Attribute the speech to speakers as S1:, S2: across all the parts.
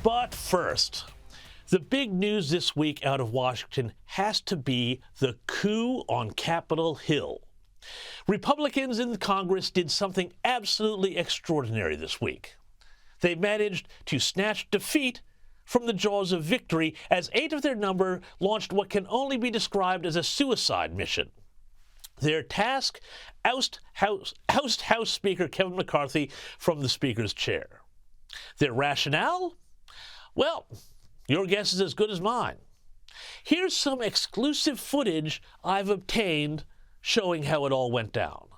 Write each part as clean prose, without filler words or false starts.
S1: But first, the big news this week out of Washington has to be the coup on Capitol Hill. Republicans in Congress did something absolutely extraordinary this week. They managed to snatch defeat from the jaws of victory as 8 of their number launched what can only be described as a suicide mission. Their task, oust House Speaker Kevin McCarthy from the Speaker's chair. Their rationale? Well, your guess is as good as mine. Here's some exclusive footage I've obtained showing how it all went down.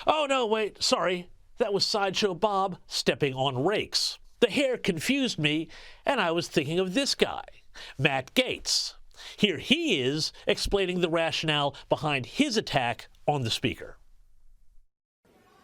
S1: Oh, no, wait, sorry. That was Sideshow Bob stepping on rakes. The hair confused me, and I was thinking of this guy, Matt Gaetz. Here he is explaining the rationale behind his attack on the Speaker.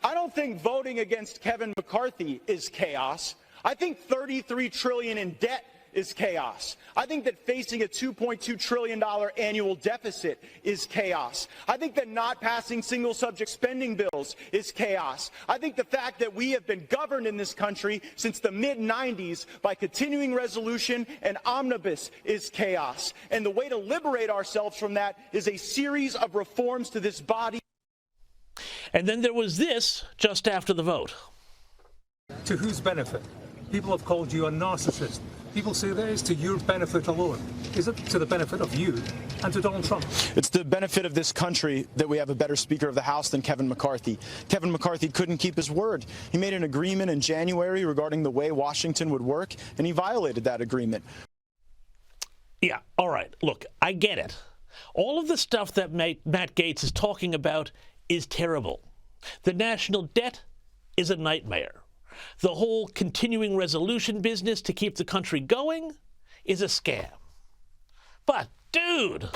S2: I don't think voting against Kevin McCarthy is chaos. I think $33 trillion in debt is chaos. I think that facing a $2.2 trillion annual deficit is chaos. I think that not passing single subject spending bills is chaos. I think the fact that we have been governed in this country since the mid-90s by continuing resolution and omnibus is chaos. And the way to liberate ourselves from that is a series of reforms to this body.
S1: And then there was this just after the vote.
S3: To whose benefit? People have called you a narcissist. People say that is to your benefit alone. Is it to the benefit of you and to Donald Trump?
S2: It's the benefit of this country that we have a better Speaker of the House than Kevin McCarthy. Kevin McCarthy couldn't keep his word. He made an agreement in January regarding the way Washington would work, and he violated that agreement.
S1: Yeah, all right. Look, I get it. All of the stuff that Matt Gaetz is talking about is terrible. The national debt is a nightmare. The whole continuing resolution business to keep the country going is a scam. But, dude,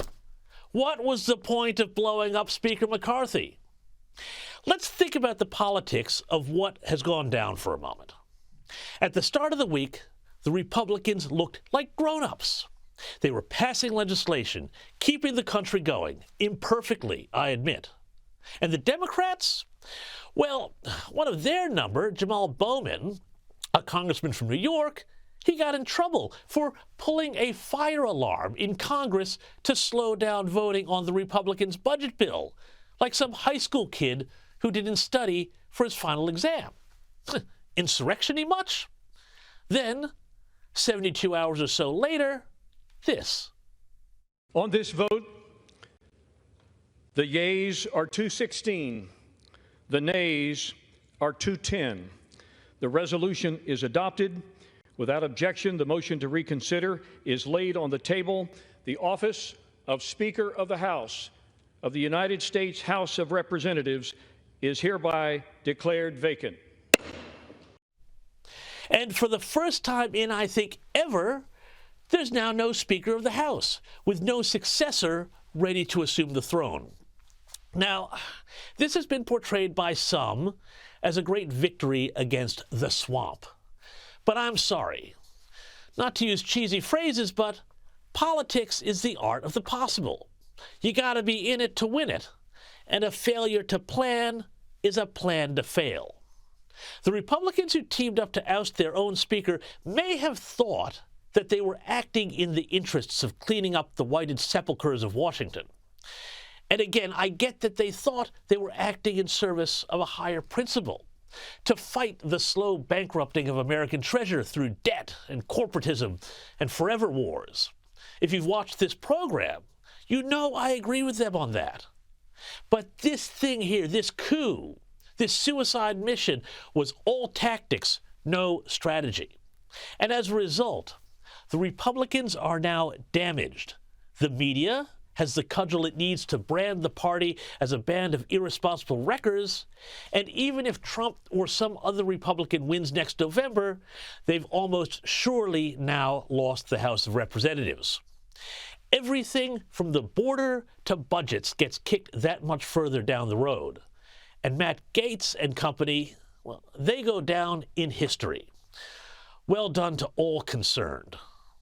S1: what was the point of blowing up Speaker McCarthy? Let's think about the politics of what has gone down for a moment. At the start of the week, the Republicans looked like grown-ups. They were passing legislation, keeping the country going, imperfectly, I admit. And the Democrats? Well, one of their number, Jamal Bowman, a congressman from New York, he got in trouble for pulling a fire alarm in Congress to slow down voting on the Republicans' budget bill, like some high school kid who didn't study for his final exam. Insurrection-y much? Then, 72 hours or so later, this.
S4: On this vote, the yeas are 216. The nays are 210. The resolution is adopted. Without objection, the motion to reconsider is laid on the table. The office of Speaker of the House of the United States House of Representatives is hereby declared vacant.
S1: And for the first time in, I think, ever, there's now no Speaker of the House, with no successor ready to assume the throne. Now, this has been portrayed by some as a great victory against the swamp. But I'm sorry. Not to use cheesy phrases, but politics is the art of the possible. You gotta be in it to win it, and a failure to plan is a plan to fail. The Republicans who teamed up to oust their own speaker may have thought that they were acting in the interests of cleaning up the whited sepulchres of Washington. And again, I get that they thought they were acting in service of a higher principle, to fight the slow bankrupting of American treasure through debt and corporatism and forever wars. If you've watched this program, you know I agree with them on that. But this thing here, this coup, this suicide mission, was all tactics, no strategy. And as a result, the Republicans are now damaged. The media has the cudgel it needs to brand the party as a band of irresponsible wreckers, and even if Trump or some other Republican wins next November, they've almost surely now lost the House of Representatives. Everything from the border to budgets gets kicked that much further down the road. And Matt Gaetz and company, well, they go down in history. Well done to all concerned.